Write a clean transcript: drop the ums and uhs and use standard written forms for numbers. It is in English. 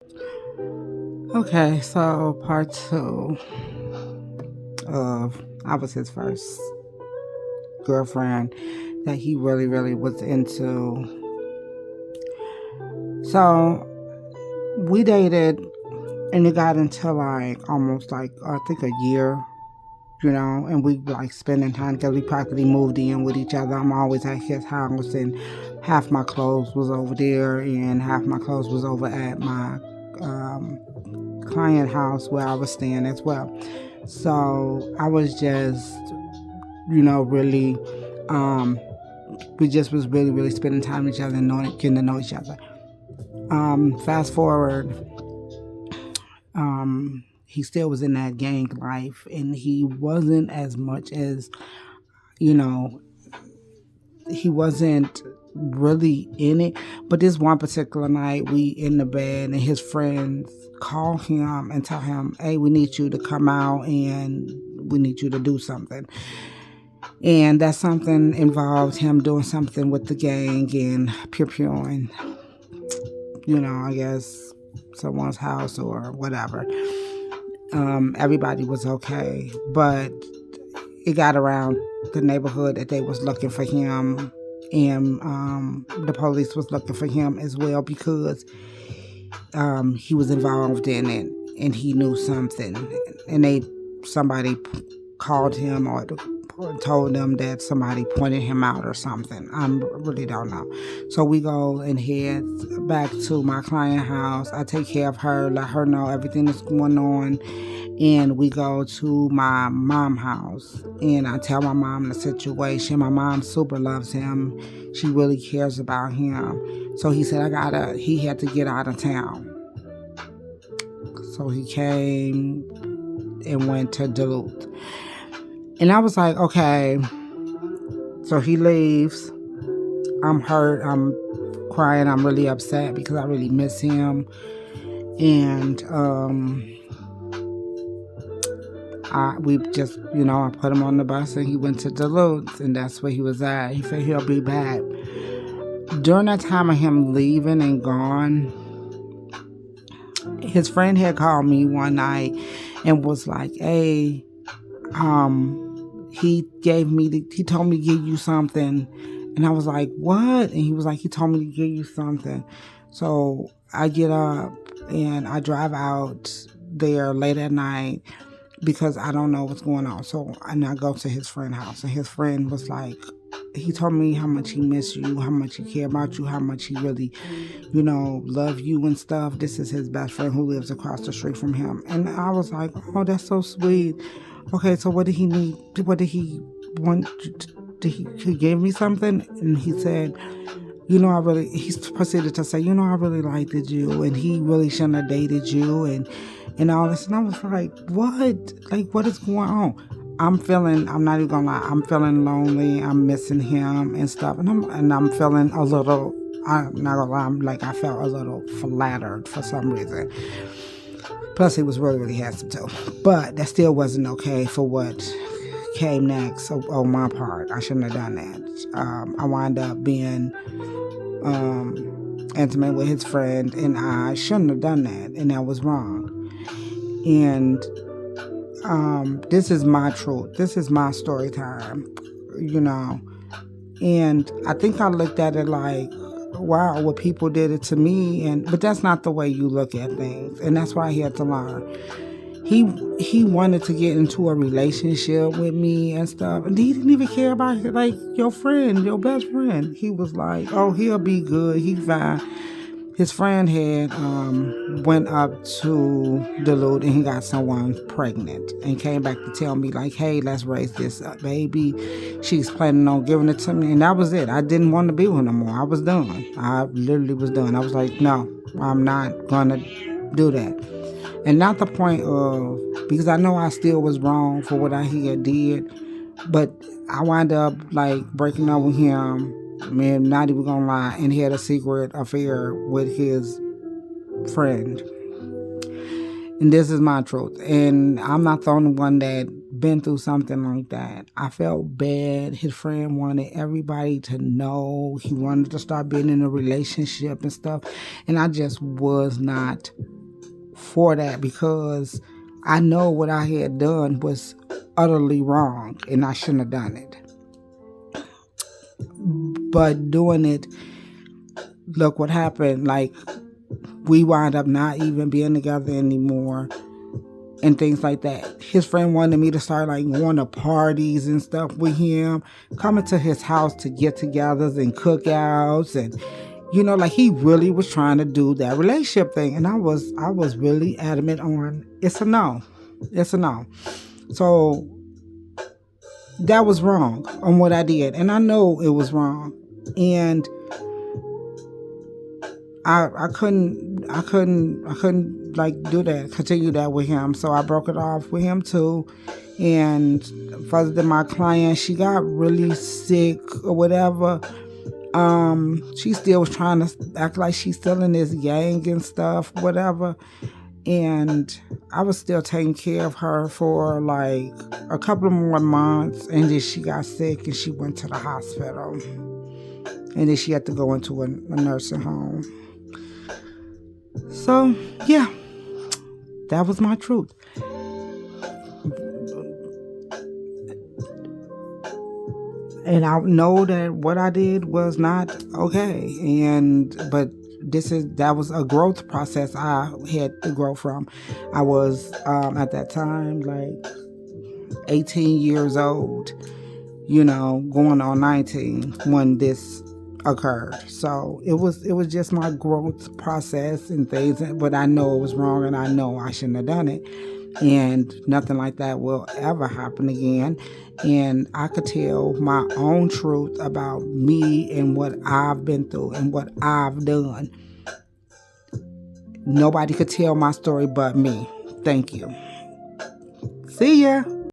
Okay, so part two of I was his first girlfriend that he really, really was into. So we dated and it got into like almost like I think a year, and we like spending time because we practically moved in with each other. I'm always at his house, and half my clothes was over there, and half my clothes was over at my um, client house where I was staying as well. So I was just, really, um, we just was really, really spending time with each other and getting to know each other. Fast forward, he still was in that gang life, and he wasn't as much as, you know, he wasn't really in it. But this one particular night, we in the bed, and his friends call him and tell him, "Hey, we need you to come out, and we need you to do something." And that something involved him doing something with the gang and pew-pewing, I guess someone's house or whatever. Everybody was okay, but it got around the neighborhood that they was looking for him, and the police was looking for him as well because he was involved in it and he knew something, and somebody called him or told them that somebody pointed him out or something. I really don't know. So we go and head back to my client house. I take care of her, let her know everything that's going on, and we go to my mom's house, and I tell my mom the situation. My mom super loves him. She really cares about him. So he said he had to get out of town. So he came and went to Duluth. And I was like, okay. So he leaves. I'm hurt. I'm crying. I'm really upset because I really miss him. And we just, I put him on the bus and he went to Duluth, and that's where he was at. He said he'll be back. During that time of him leaving and gone, his friend had called me one night and was like, "Hey, he told me to give you something." And I was like, "What?" And he was like, "He told me to give you something." So I get up and I drive out there late at night because I don't know what's going on. So, and I go to his friend's house, and his friend was like, he told me how much he missed you, how much he care about you, how much he really, love you and stuff. This is his best friend who lives across the street from him. And I was like, "Oh, that's so sweet." Okay, so what did he need? What did he want? He gave me something? And he said, he proceeded to say, I really liked you, and he really shouldn't have dated you, and all this. And I was like, what? Like, what is going on? I'm not even gonna lie, I'm feeling lonely, I'm missing him and stuff, and I'm feeling a little, I'm not gonna lie, I felt a little flattered for some reason. Plus, he was really, really handsome too. But that still wasn't okay for what came next on my part. I shouldn't have done that. I wound up being intimate with his friend, and I shouldn't have done that, and that was wrong. And this is my truth. This is my story time, you know. And I think I looked at it like, wow, what people did it to me, but that's not the way you look at things, and that's why I had to learn. He wanted to get into a relationship with me and stuff, and he didn't even care about like your friend, your best friend. He was like, "Oh, he'll be good. He's fine." His friend had went up to Duluth and he got someone pregnant and came back to tell me like, "Hey, let's raise this up, baby." She's planning on giving it to me, and that was it. I didn't want to be with her no more. I was done. I literally was done. I was like, "No, I'm not gonna do that." And not the point of, because I know I still was wrong for what I had did, but I wound up like breaking up with him, man, not even gonna lie, and he had a secret affair with his friend. And this is my truth. And I'm not the only one that been through something like that. I felt bad. His friend wanted everybody to know. He wanted to start being in a relationship and stuff. And I just was not for that, because I know what I had done was utterly wrong and I shouldn't have done it. But doing it, look what happened. Like, we wound up not even being together anymore and things like that. His friend wanted me to start like going to parties and stuff with him, coming to his house to get-togethers and cookouts, and like he really was trying to do that relationship thing. And I was really adamant on it's a no. It's a no. So that was wrong on what I did. And I know it was wrong. And I couldn't like do that, continue that with him. So I broke it off with him too. And further than my client, she got really sick or whatever. She still was trying to act like she's still in this gang and stuff, whatever. And I was still taking care of her for like a couple of more months. And then she got sick and she went to the hospital. And then she had to go into a nursing home. So, yeah, that was my truth. And I know that what I did was not okay. But that was a growth process I had to grow from. I was at that time like 18 years old, going on 19 when this occurred. So it was just my growth process and things, but I know it was wrong and I know I shouldn't have done it, and nothing like that will ever happen again. And I could tell my own truth about me and what I've been through and what I've done. Nobody could tell my story but me. Thank you. See ya.